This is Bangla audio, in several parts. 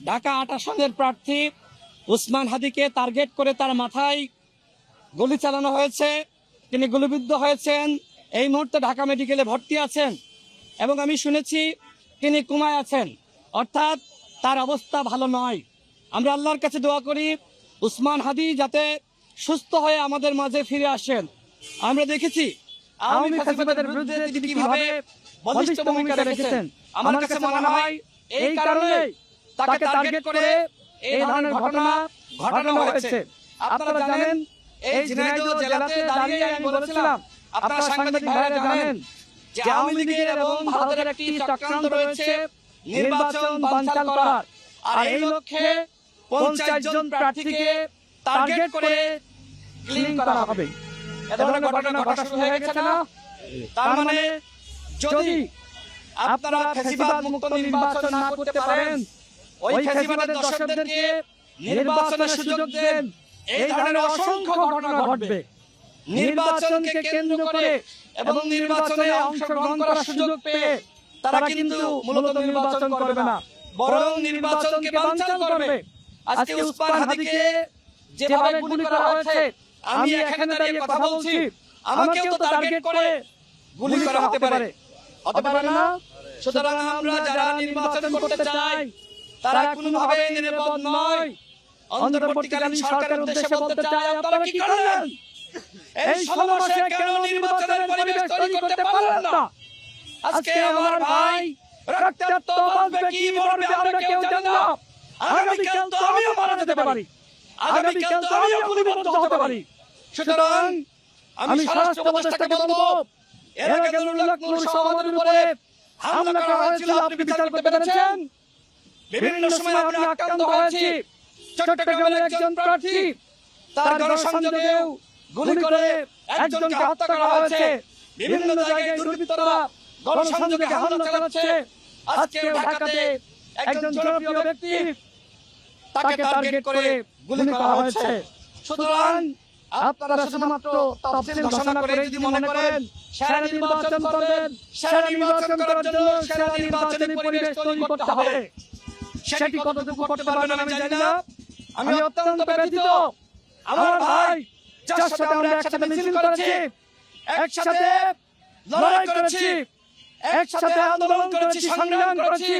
ঢাকা ৮ আসনের প্রার্থী উসমান হাদিকে টার্গেট করে তার মাথায় গুলি চালানো হয়েছে। তিনি গুলিবিদ্ধ হয়েছেন, এই মুহূর্তে ঢাকা মেডিকেলে ভর্তি আছেন এবং আমি শুনেছি তিনি কোমায় আছেন, অর্থাৎ তার অবস্থা ভালো নয়। আমরা আল্লাহর কাছে দোয়া করি উসমান হাদি যাতে সুস্থ হয়ে আমাদের মাঝে ফিরে আসেন। আমরা দেখেছি আওয়ামী ফ্যাসিবাদের বিরুদ্ধে তিনি কিভাবে বলিষ্ঠ ভূমিকা রেখেছেন। আমার কাছে মনে হয় এই কারণে তাকে টার্গেট করে এই ধরনের ঘটনা ঘটানো হয়েছে। আপনারা জানেন এই ঝিনাইদহ জেলাতে দাঁড়িয়ে আমি বলেছিলাম, আপনারা সাংবাদিক ভাইরা জানেন যে আওয়ামী লীগের এবং ভারতের একটি চক্রান্ত রয়েছে নির্বাচন বানচাল করার। আর এই লক্ষ্যে 50 জন প্রার্থীকে টার্গেট করে ক্লিন করা হবে। এ ধরনের ঘটনা ঘটা শুরু হয়ে গেছে না? তার মানে যদি আপনারা ফ্যাসিবাদ মুক্ত নির্বাচন না করতে পারেন, ওই ফ্যাসিবাদের দর্শকদেরকে নির্বাচনের সুযোগ দেন, এই ধরনের অসংখ্য ঘটনা ঘটবে। নির্বাচনকে কেন্দ্র করে এবং নির্বাচনে অংশগ্রহণ করার সুযোগ পেয়ে তারা কিন্তু মূলত নির্বাচন করবে না, বরং নির্বাচনকে বানচাল করবে। আজকে উসমান হাদিকে যেভাবে গুলি করা হয়েছে, আমি এখানে দাঁড়িয়ে কথা বলছি, আমাকেও তো টার্গেট করে গুলি করা হতে পারে, হতে পারে না? সুতরাং আমরা যারা নির্বাচন করতে চাই তারা কোনোভাবেই নিরাপদ নয়। অন্তর্বর্তীকালীন সরকারের উদ্দেশ্যে বলতে চাই, আপনারা কি করলেন? এই 16 মাসে কেন নির্বাচনের পরিবেশ তৈরি করতে পারলেন না? আজকে আমার ভাই রক্তাক্ত বাঁচবে কি মরবে আমরা কেউ জানি না। আগামীকাল তো আমিও মারা যেতে পারি, আগামীকাল তো আমিও গুলিবিদ্ধ হতে পারি। সুতরাং আমি স্বরাষ্ট্র উপদেষ্টাকে বলবো, এর আগে নুরুল হক নূর সমাজের উপরে হামলা করা হয়েছিল, আপনি বিচার করতে পেরেছেন। বিভিন্ন সময় আমরা আক্রান্ত হয়েছি। চট্টগ্রামের একজন প্রার্থী, তার গণসংযোগেও গুলি করে একজনকে হত্যা করা হয়েছে। বিভিন্ন জায়গায় দুর্বৃত্তরা গণসংযোগে হামলা চালাচ্ছে। আজকে ঢাকাতে একজন জনপ্রিয় ব্যক্তি, তাকে টার্গেট করে গুলি করা হয়েছে। সুতরাং আপনারা শুধুমাত্র তাফসীর ঘোষণা করে যদি মনে করেন সেরা নির্বাচন করবেন, সেরা নির্বাচন করার জন্য সেরা নির্বাচনী পরিবেশ তৈরি করতে হবে, সেটি কতটুকু করতে পারবেন আমি জানি না। আমি অত্যন্ত ব্যথিত। আমার ভাই যার সাথে আমরা একসাথে মিছিল করেছি, একসাথে লড়াই করেছি, একসাথে আন্দোলন করেছি, সংগ্রাম করেছি,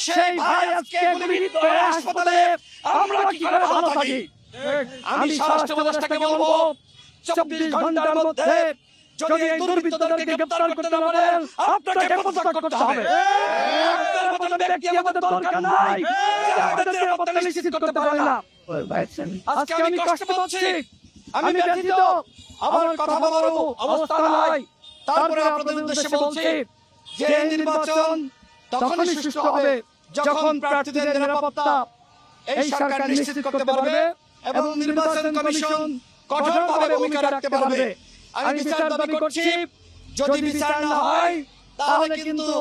সেই ভাই আজকে গুলিবিদ্ধ হয়ে হাসপাতালে, আমরা কি করে ভালো থাকি? আমি স্বরাষ্ট্র উপদেষ্টাকে বলবো 24 ঘন্টার মধ্যে যদি এই দুর্বৃত্তদেরকে গ্রেফতার করতে না পারেন, আপনাকে পদত্যাগ করতে হবে। আপনার মতন ব্যক্তি আমাদের দরকার নাই, আপনাদের নিরাপত্তা নিশ্চিত করতে পারে না। আজকে আমি কষ্ট পাচ্ছি, আমি ব্যথিত, আমার কথা বলারও অবস্থা নাই। তারপরে আপনাদের উদ্দেশ্যে বলছি যে নির্বাচন তখনই সুষ্ঠু হবে যখন প্রার্থীদের নিরাপত্তা এই সরকার নিশ্চিত করতে পারবে এবং নির্বাচন কমিশন কঠোরভাবে ভূমিকা রাখতে পারবে। আমি বিচার দাবি করছি, যদি বিচার না হয় তাহলে কিন্তু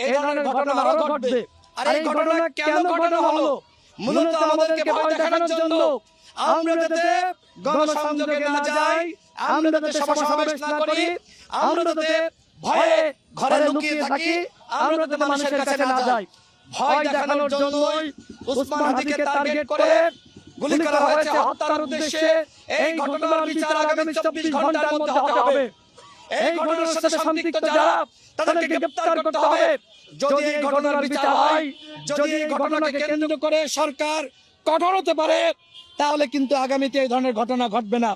এই ধরনের ঘটনা আরো ঘটবে। আর এই ঘটনা কেন ঘটনা হলো? মূলত আমাদেরকে ভয় দেখানোর জন্য। আমরা যাতে গণসংযোগে না যাই, আমরা যাতে সভা সমাবেশ না করি, আমরা যাতে ভয়ে ঘরে লুকিয়ে থাকি, আমরা যাতে মানুষের কাছে না যাই, ভয় দেখানোর জন্যই উসমান হাদিকে টার্গেট করে গুলি করা হয়েছে হত্যার উদ্দেশ্যে। এই ঘটনার বিচার আগামী 24 ঘন্টার মধ্যে হতে হবে। এই ঘটনার সাথে সম্পৃক্ত যারা, তাদেরকে গ্রেফতার করতে হবে। যদি এই ঘটনার বিচার হয়, যদি এই ঘটনাকে কেন্দ্র করে সরকার কঠোর হতে পারে, তাহলে কিন্তু আগামীতে এই ধরনের ঘটনা ঘটবে না।